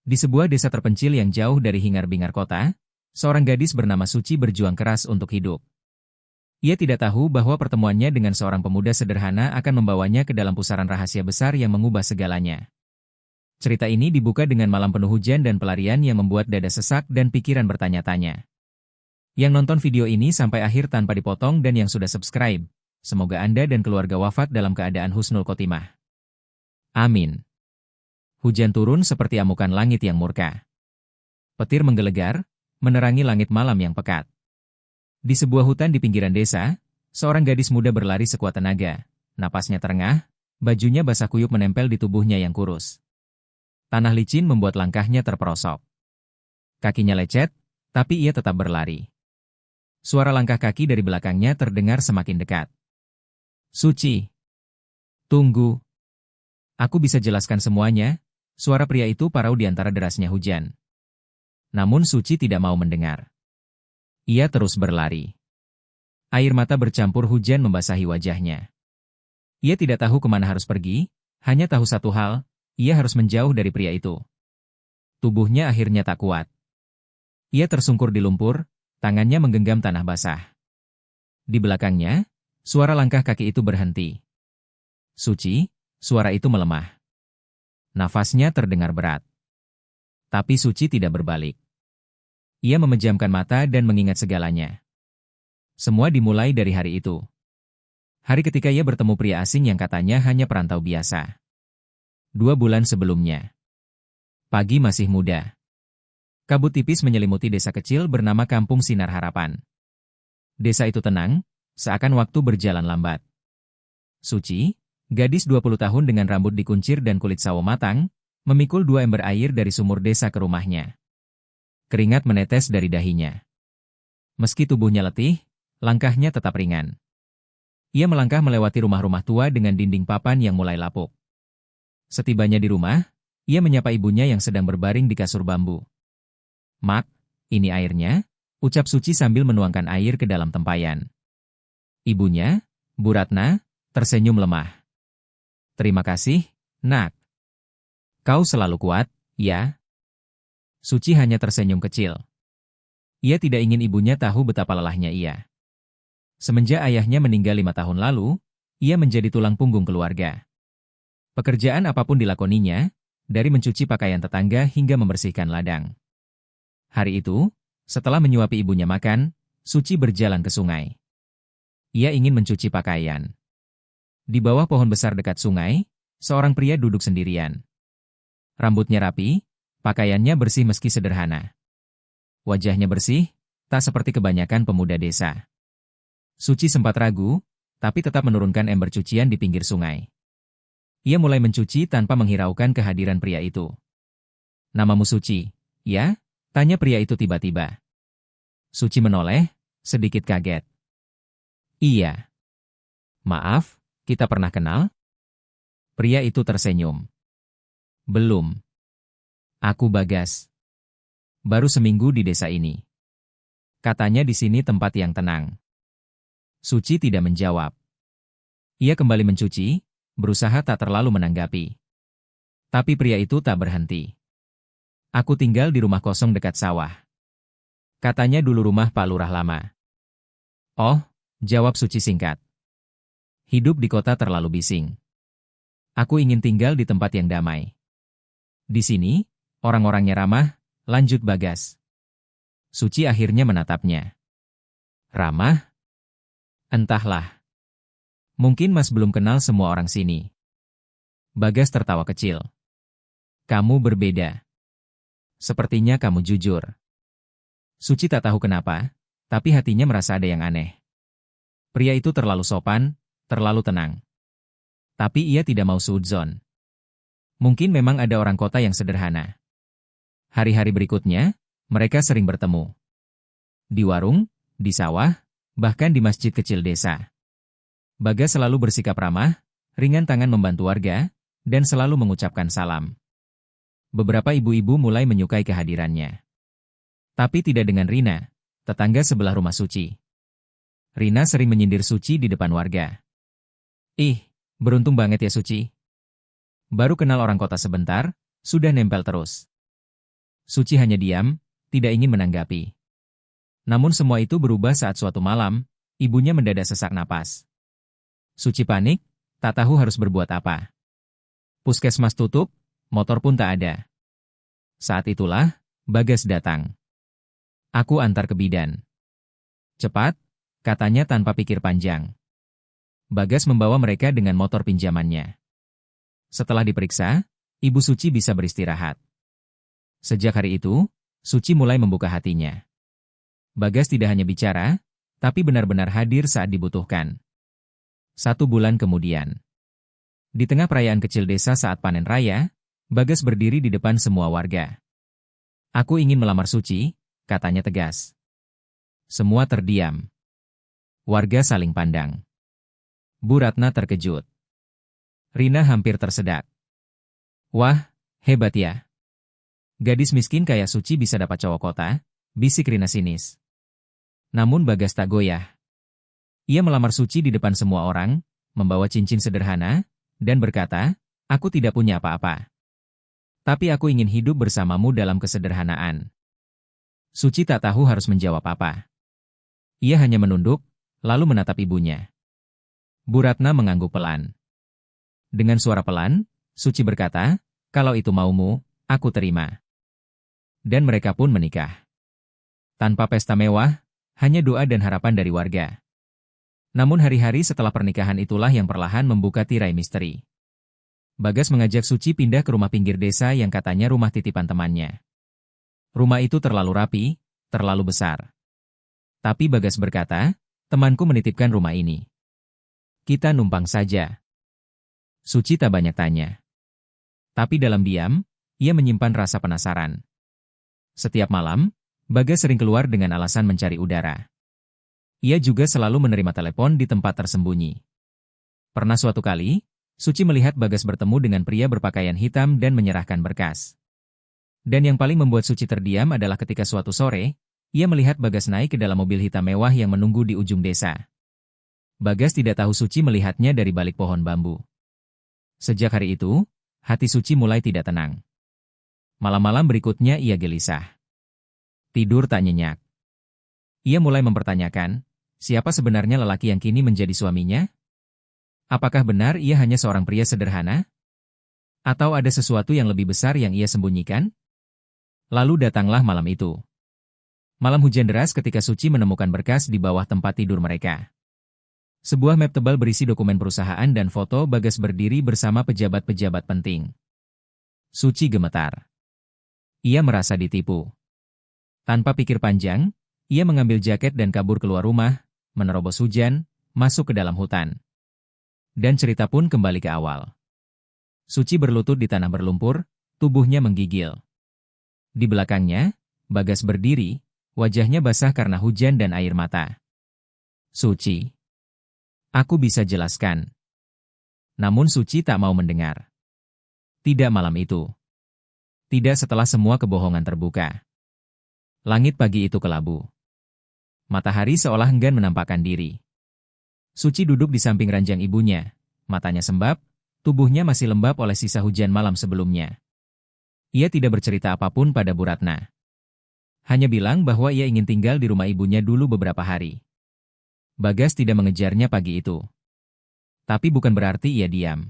Di sebuah desa terpencil yang jauh dari hingar-bingar kota, seorang gadis bernama Suci berjuang keras untuk hidup. Ia tidak tahu bahwa pertemuannya dengan seorang pemuda sederhana akan membawanya ke dalam pusaran rahasia besar yang mengubah segalanya. Cerita ini dibuka dengan malam penuh hujan dan pelarian yang membuat dada sesak dan pikiran bertanya-tanya. Yang nonton video ini sampai akhir tanpa dipotong dan yang sudah subscribe, semoga Anda dan keluarga wafat dalam keadaan husnul khotimah. Amin. Hujan turun seperti amukan langit yang murka. Petir menggelegar, menerangi langit malam yang pekat. Di sebuah hutan di pinggiran desa, seorang gadis muda berlari sekuat tenaga. Napasnya terengah, bajunya basah kuyup menempel di tubuhnya yang kurus. Tanah licin membuat langkahnya terperosok. Kakinya lecet, tapi ia tetap berlari. Suara langkah kaki dari belakangnya terdengar semakin dekat. Suci. Tunggu. Aku bisa jelaskan semuanya. Suara pria itu parau di antara derasnya hujan. Namun Suci tidak mau mendengar. Ia terus berlari. Air mata bercampur hujan membasahi wajahnya. Ia tidak tahu kemana harus pergi, hanya tahu satu hal, ia harus menjauh dari pria itu. Tubuhnya akhirnya tak kuat. Ia tersungkur di lumpur, tangannya menggenggam tanah basah. Di belakangnya, suara langkah kaki itu berhenti. Suci, suara itu melemah. Nafasnya terdengar berat. Tapi Suci tidak berbalik. Ia memejamkan mata dan mengingat segalanya. Semua dimulai dari hari itu. Hari ketika ia bertemu pria asing yang katanya hanya perantau biasa. 2 bulan sebelumnya. Pagi masih muda. Kabut tipis menyelimuti desa kecil bernama Kampung Sinar Harapan. Desa itu tenang, seakan waktu berjalan lambat. Suci, gadis 20 tahun dengan rambut dikuncir dan kulit sawo matang, memikul 2 ember air dari sumur desa ke rumahnya. Keringat menetes dari dahinya. Meski tubuhnya letih, langkahnya tetap ringan. Ia melangkah melewati rumah-rumah tua dengan dinding papan yang mulai lapuk. Setibanya di rumah, ia menyapa ibunya yang sedang berbaring di kasur bambu. "Mak, ini airnya," ucap Suci sambil menuangkan air ke dalam tempayan. Ibunya, Bu Ratna, tersenyum lemah. "Terima kasih, Nak. Kau selalu kuat, ya?" Suci hanya tersenyum kecil. Ia tidak ingin ibunya tahu betapa lelahnya ia. Semenjak ayahnya meninggal 5 tahun lalu, ia menjadi tulang punggung keluarga. Pekerjaan apapun dilakoninya, dari mencuci pakaian tetangga hingga membersihkan ladang. Hari itu, setelah menyuapi ibunya makan, Suci berjalan ke sungai. Ia ingin mencuci pakaian. Di bawah pohon besar dekat sungai, seorang pria duduk sendirian. Rambutnya rapi, pakaiannya bersih meski sederhana. Wajahnya bersih, tak seperti kebanyakan pemuda desa. Suci sempat ragu, tapi tetap menurunkan ember cucian di pinggir sungai. Ia mulai mencuci tanpa menghiraukan kehadiran pria itu. "Namamu Suci, ya?" tanya pria itu tiba-tiba. Suci menoleh, sedikit kaget. "Iya." "Maaf, kita pernah kenal?" Pria itu tersenyum. "Belum. Aku Bagas. Baru seminggu di desa ini. Katanya di sini tempat yang tenang." Suci tidak menjawab. Ia kembali mencuci, berusaha tak terlalu menanggapi. Tapi pria itu tak berhenti. "Aku tinggal di rumah kosong dekat sawah. Katanya dulu rumah Pak Lurah lama." "Oh," jawab Suci singkat. "Hidup di kota terlalu bising. Aku ingin tinggal di tempat yang damai. Di sini, orang-orangnya ramah," lanjut Bagas. Suci akhirnya menatapnya. "Ramah? Entahlah. Mungkin Mas belum kenal semua orang sini." Bagas tertawa kecil. "Kamu berbeda. Sepertinya kamu jujur." Suci tak tahu kenapa, tapi hatinya merasa ada yang aneh. Pria itu terlalu sopan, terlalu tenang. Tapi ia tidak mau suudzon. Mungkin memang ada orang kota yang sederhana. Hari-hari berikutnya, mereka sering bertemu. Di warung, di sawah, bahkan di masjid kecil desa. Bagas selalu bersikap ramah, ringan tangan membantu warga, dan selalu mengucapkan salam. Beberapa ibu-ibu mulai menyukai kehadirannya. Tapi tidak dengan Rina, tetangga sebelah rumah Suci. Rina sering menyindir Suci di depan warga. "Ih, beruntung banget ya Suci. Baru kenal orang kota sebentar, sudah nempel terus." Suci hanya diam, tidak ingin menanggapi. Namun semua itu berubah saat suatu malam, ibunya mendadak sesak napas. Suci panik, tak tahu harus berbuat apa. Puskesmas tutup, motor pun tak ada. Saat itulah, Bagas datang. Aku antar ke bidan. Cepat, katanya tanpa pikir panjang. Bagas membawa mereka dengan motor pinjamannya. Setelah diperiksa, Ibu Suci bisa beristirahat. Sejak hari itu, Suci mulai membuka hatinya. Bagas tidak hanya bicara, tapi benar-benar hadir saat dibutuhkan. 1 bulan kemudian. Di tengah perayaan kecil desa saat panen raya, Bagas berdiri di depan semua warga. Aku ingin melamar Suci, katanya tegas. Semua terdiam. Warga saling pandang. Bu Ratna terkejut. Rina hampir tersedak. Wah, hebat ya. Gadis miskin kayak Suci bisa dapat cowok kota, bisik Rina sinis. Namun Bagas tak goyah. Ia melamar Suci di depan semua orang, membawa cincin sederhana, dan berkata, aku tidak punya apa-apa. Tapi aku ingin hidup bersamamu dalam kesederhanaan. Suci tak tahu harus menjawab apa. Ia hanya menunduk, lalu menatap ibunya. Bu Ratna mengangguk pelan. Dengan suara pelan, Suci berkata, kalau itu maumu, aku terima. Dan mereka pun menikah. Tanpa pesta mewah, hanya doa dan harapan dari warga. Namun hari-hari setelah pernikahan itulah yang perlahan membuka tirai misteri. Bagas mengajak Suci pindah ke rumah pinggir desa yang katanya rumah titipan temannya. Rumah itu terlalu rapi, terlalu besar. Tapi Bagas berkata, temanku menitipkan rumah ini. Kita numpang saja. Suci tak banyak tanya. Tapi dalam diam, ia menyimpan rasa penasaran. Setiap malam, Bagas sering keluar dengan alasan mencari udara. Ia juga selalu menerima telepon di tempat tersembunyi. Pernah suatu kali, Suci melihat Bagas bertemu dengan pria berpakaian hitam dan menyerahkan berkas. Dan yang paling membuat Suci terdiam adalah ketika suatu sore, ia melihat Bagas naik ke dalam mobil hitam mewah yang menunggu di ujung desa. Bagas tidak tahu Suci melihatnya dari balik pohon bambu. Sejak hari itu, hati Suci mulai tidak tenang. Malam-malam berikutnya ia gelisah. Tidur tak nyenyak. Ia mulai mempertanyakan, siapa sebenarnya lelaki yang kini menjadi suaminya? Apakah benar ia hanya seorang pria sederhana? Atau ada sesuatu yang lebih besar yang ia sembunyikan? Lalu datanglah malam itu. Malam hujan deras ketika Suci menemukan berkas di bawah tempat tidur mereka. Sebuah map tebal berisi dokumen perusahaan dan foto Bagas berdiri bersama pejabat-pejabat penting. Suci gemetar. Ia merasa ditipu. Tanpa pikir panjang, ia mengambil jaket dan kabur keluar rumah, menerobos hujan, masuk ke dalam hutan. Dan cerita pun kembali ke awal. Suci berlutut di tanah berlumpur, tubuhnya menggigil. Di belakangnya, Bagas berdiri, wajahnya basah karena hujan dan air mata. Suci. Aku bisa jelaskan. Namun Suci tak mau mendengar. Tidak malam itu. Tidak setelah semua kebohongan terbuka. Langit pagi itu kelabu. Matahari seolah enggan menampakkan diri. Suci duduk di samping ranjang ibunya, matanya sembab, tubuhnya masih lembab oleh sisa hujan malam sebelumnya. Ia tidak bercerita apapun pada Bu Ratna. Hanya bilang bahwa ia ingin tinggal di rumah ibunya dulu beberapa hari. Bagas tidak mengejarnya pagi itu. Tapi bukan berarti ia diam.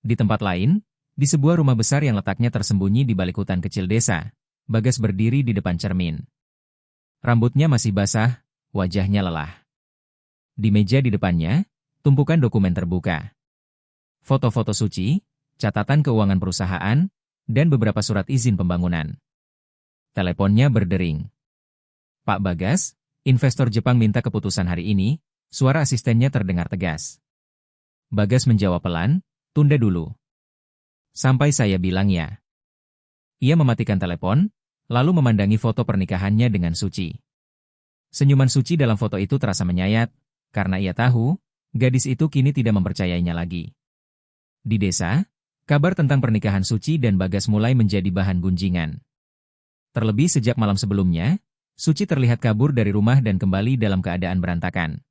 Di tempat lain, di sebuah rumah besar yang letaknya tersembunyi di balik hutan kecil desa, Bagas berdiri di depan cermin. Rambutnya masih basah, wajahnya lelah. Di meja di depannya, tumpukan dokumen terbuka. Foto-foto Suci, catatan keuangan perusahaan, dan beberapa surat izin pembangunan. Teleponnya berdering. Pak Bagas, investor Jepang minta keputusan hari ini, suara asistennya terdengar tegas. Bagas menjawab pelan, tunda dulu. Sampai saya bilang ya. Ia mematikan telepon, lalu memandangi foto pernikahannya dengan Suci. Senyuman Suci dalam foto itu terasa menyayat, karena ia tahu, gadis itu kini tidak mempercayainya lagi. Di desa, kabar tentang pernikahan Suci dan Bagas mulai menjadi bahan gunjingan. Terlebih sejak malam sebelumnya, Suci terlihat kabur dari rumah dan kembali dalam keadaan berantakan.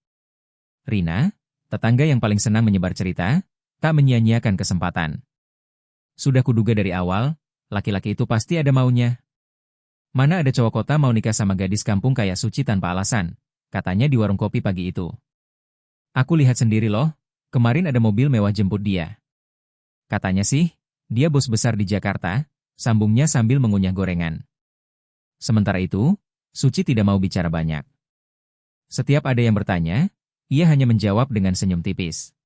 Rina, tetangga yang paling senang menyebar cerita, tak menyia-nyiakan kesempatan. Sudah kuduga dari awal, laki-laki itu pasti ada maunya. Mana ada cowok kota mau nikah sama gadis kampung kayak Suci tanpa alasan, katanya di warung kopi pagi itu. Aku lihat sendiri loh, kemarin ada mobil mewah jemput dia. Katanya sih, dia bos besar di Jakarta, sambungnya sambil mengunyah gorengan. Sementara itu, Suci tidak mau bicara banyak. Setiap ada yang bertanya, ia hanya menjawab dengan senyum tipis.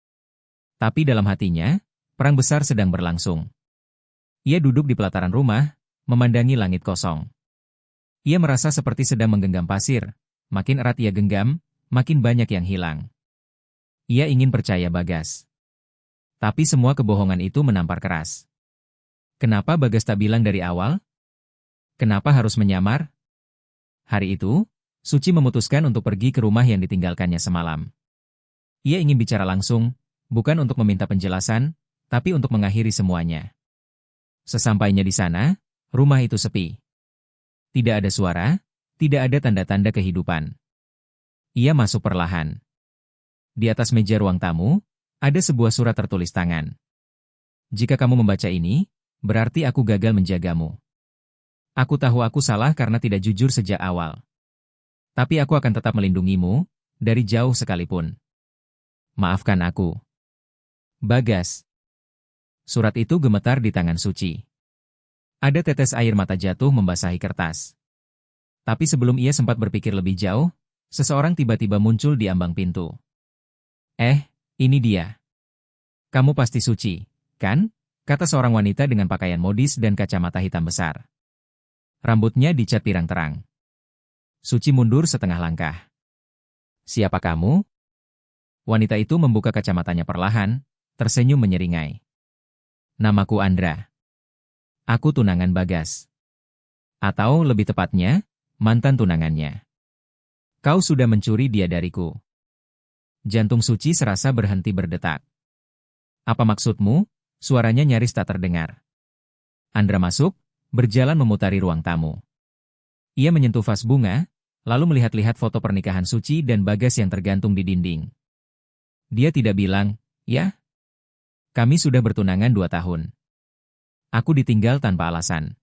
Tapi dalam hatinya, perang besar sedang berlangsung. Ia duduk di pelataran rumah, memandangi langit kosong. Ia merasa seperti sedang menggenggam pasir. Makin erat ia genggam, makin banyak yang hilang. Ia ingin percaya Bagas. Tapi semua kebohongan itu menampar keras. Kenapa Bagas tak bilang dari awal? Kenapa harus menyamar? Hari itu, Suci memutuskan untuk pergi ke rumah yang ditinggalkannya semalam. Ia ingin bicara langsung, bukan untuk meminta penjelasan, tapi untuk mengakhiri semuanya. Sesampainya di sana, rumah itu sepi. Tidak ada suara, tidak ada tanda-tanda kehidupan. Ia masuk perlahan. Di atas meja ruang tamu, ada sebuah surat tertulis tangan. Jika kamu membaca ini, berarti aku gagal menjagamu. Aku tahu aku salah karena tidak jujur sejak awal. Tapi aku akan tetap melindungimu, dari jauh sekalipun. Maafkan aku. Bagas. Surat itu gemetar di tangan Suci. Ada tetes air mata jatuh membasahi kertas. Tapi sebelum ia sempat berpikir lebih jauh, seseorang tiba-tiba muncul di ambang pintu. Ini dia. Kamu pasti Suci, kan? Kata seorang wanita dengan pakaian modis dan kacamata hitam besar. Rambutnya dicat pirang terang. Suci mundur setengah langkah. Siapa kamu? Wanita itu membuka kacamatanya perlahan, tersenyum menyeringai. Namaku Andra. Aku tunangan Bagas. Atau lebih tepatnya, mantan tunangannya. Kau sudah mencuri dia dariku. Jantung Suci serasa berhenti berdetak. Apa maksudmu? Suaranya nyaris tak terdengar. Andra masuk, berjalan memutari ruang tamu. Ia menyentuh vas bunga, lalu melihat-lihat foto pernikahan Suci dan Bagas yang tergantung di dinding. Dia tidak bilang, ya? Kami sudah bertunangan 2 tahun. Aku ditinggal tanpa alasan.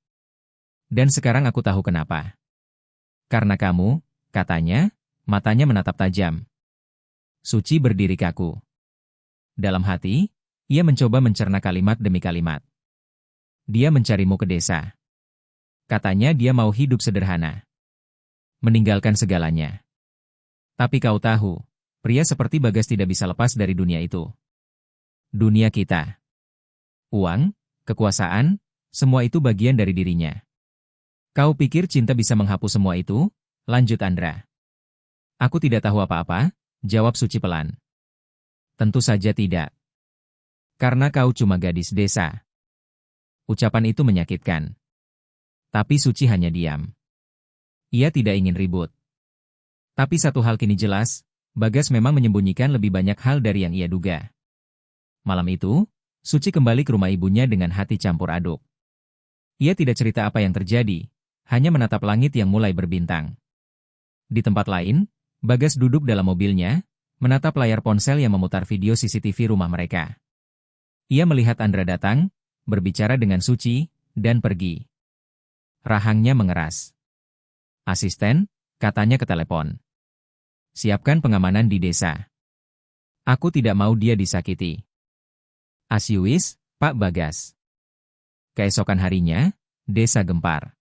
Dan sekarang aku tahu kenapa. Karena kamu, katanya, matanya menatap tajam. Suci berdiri kaku. Dalam hati, ia mencoba mencerna kalimat demi kalimat. Dia mencarimu ke desa. Katanya dia mau hidup sederhana. Meninggalkan segalanya. Tapi kau tahu, pria seperti Bagas tidak bisa lepas dari dunia itu. Dunia kita. Uang, kekuasaan, semua itu bagian dari dirinya. Kau pikir cinta bisa menghapus semua itu? Lanjut Andra. Aku tidak tahu apa-apa, jawab Suci pelan. Tentu saja tidak. Karena kau cuma gadis desa. Ucapan itu menyakitkan. Tapi Suci hanya diam. Ia tidak ingin ribut. Tapi satu hal kini jelas, Bagas memang menyembunyikan lebih banyak hal dari yang ia duga. Malam itu, Suci kembali ke rumah ibunya dengan hati campur aduk. Ia tidak cerita apa yang terjadi, hanya menatap langit yang mulai berbintang. Di tempat lain, Bagas duduk dalam mobilnya, menatap layar ponsel yang memutar video CCTV rumah mereka. Ia melihat Andra datang, berbicara dengan Suci, dan pergi. Rahangnya mengeras. Asisten, katanya ke telepon. Siapkan pengamanan di desa. Aku tidak mau dia disakiti. As you wish, Pak Bagas. Keesokan harinya, desa gempar.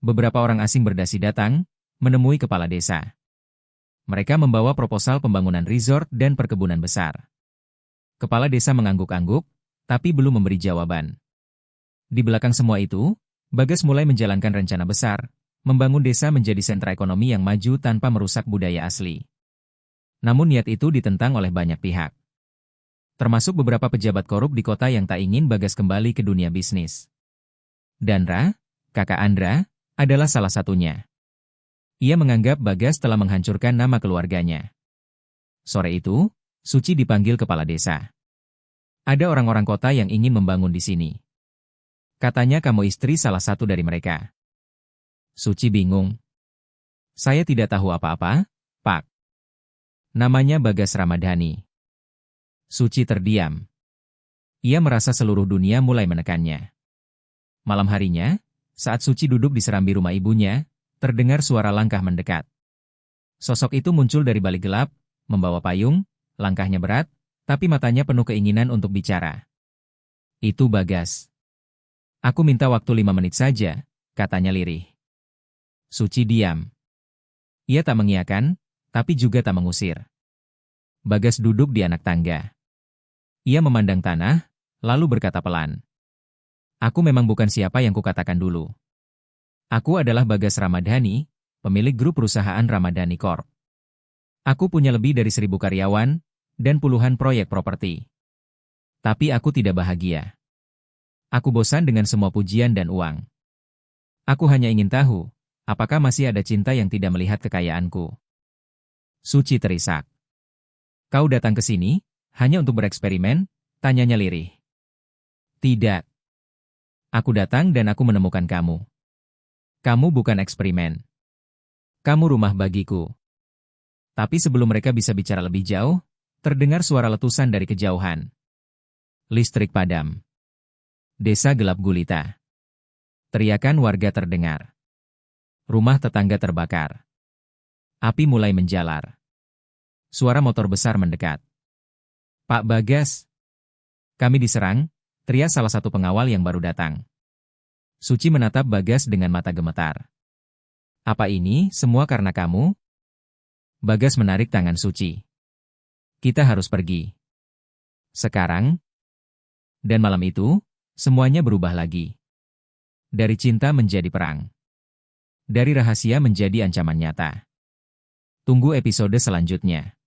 Beberapa orang asing berdasi datang, menemui kepala desa. Mereka membawa proposal pembangunan resort dan perkebunan besar. Kepala desa mengangguk-angguk, tapi belum memberi jawaban. Di belakang semua itu, Bagas mulai menjalankan rencana besar, membangun desa menjadi sentra ekonomi yang maju tanpa merusak budaya asli. Namun niat itu ditentang oleh banyak pihak. Termasuk beberapa pejabat korup di kota yang tak ingin Bagas kembali ke dunia bisnis. Dandra, kakak Andra, adalah salah satunya. Ia menganggap Bagas telah menghancurkan nama keluarganya. Sore itu, Suci dipanggil kepala desa. Ada orang-orang kota yang ingin membangun di sini. Katanya kamu istri salah satu dari mereka. Suci bingung. Saya tidak tahu apa-apa, Pak. Namanya Bagas Ramadhani. Suci terdiam. Ia merasa seluruh dunia mulai menekannya. Malam harinya, Saat Suci duduk di serambi rumah ibunya, terdengar suara langkah mendekat. Sosok itu muncul dari balik gelap, membawa payung, langkahnya berat, tapi matanya penuh keinginan untuk bicara. Itu Bagas. Aku minta waktu 5 menit saja, katanya lirih. Suci diam. Ia tak mengiyakan, tapi juga tak mengusir. Bagas duduk di anak tangga. Ia memandang tanah, lalu berkata pelan. Aku memang bukan siapa yang kukatakan dulu. Aku adalah Bagas Ramadhani, pemilik grup perusahaan Ramadhani Corp. Aku punya lebih dari 1.000 karyawan, dan puluhan proyek properti. Tapi aku tidak bahagia. Aku bosan dengan semua pujian dan uang. Aku hanya ingin tahu, apakah masih ada cinta yang tidak melihat kekayaanku. Suci terisak. Kau datang ke sini, hanya untuk bereksperimen? Tanyanya lirih. Tidak. Aku datang dan aku menemukan kamu. Kamu bukan eksperimen. Kamu rumah bagiku. Tapi sebelum mereka bisa bicara lebih jauh, terdengar suara letusan dari kejauhan. Listrik padam. Desa gelap gulita. Teriakan warga terdengar. Rumah tetangga terbakar. Api mulai menjalar. Suara motor besar mendekat. Pak Bagas. Kami diserang, teriak salah satu pengawal yang baru datang. Suci menatap Bagas dengan mata gemetar. Apa ini semua karena kamu? Bagas menarik tangan Suci. Kita harus pergi. Sekarang? Dan malam itu, semuanya berubah lagi. Dari cinta menjadi perang. Dari rahasia menjadi ancaman nyata. Tunggu episode selanjutnya.